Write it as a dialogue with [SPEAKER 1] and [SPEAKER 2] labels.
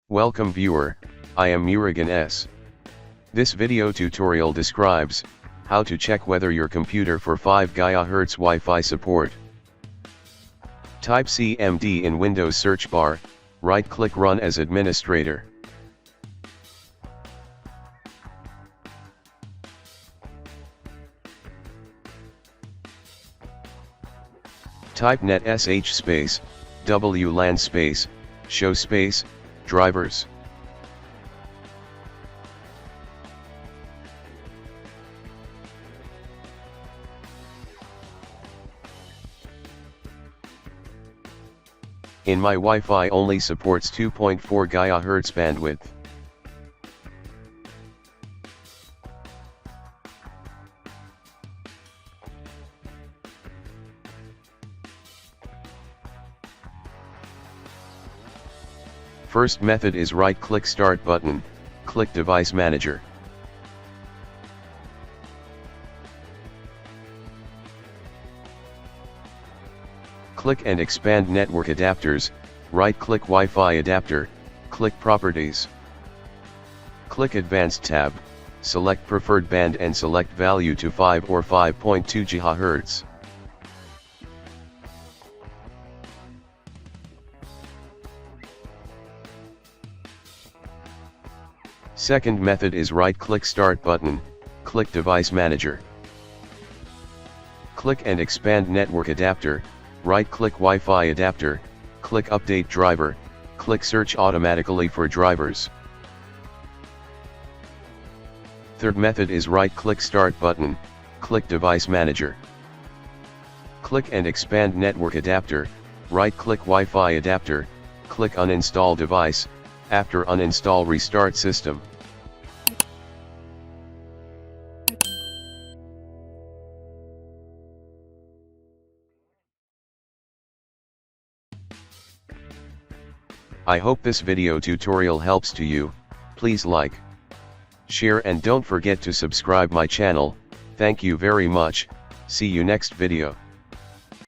[SPEAKER 1] Welcome viewer, I am Murugan S. This video tutorial describes how to check whether your computer for 5 GHz Wi-Fi support. Type CMD in Windows search bar, right-click Run as administrator. Type net sh space, WLAN space, show space, drivers. In my Wi-Fi only supports 2.4 GHz bandwidth. First method is right-click Start button, click Device Manager. Click and expand Network Adapters, right-click Wi-Fi Adapter, click Properties. Click Advanced tab, select Preferred Band and select value to 5 or 5.2 GHz. Second method is right-click Start button, click Device Manager. Click and expand Network Adapter, right-click Wi-Fi Adapter, click Update Driver, click Search automatically for drivers. Third method is right-click Start button, click Device Manager. Click and expand Network Adapter, right-click Wi-Fi Adapter, click Uninstall Device, after uninstall restart system. I hope this video tutorial helps to you. Please like, share and don't forget to subscribe my channel. Thank you very much. See you next video.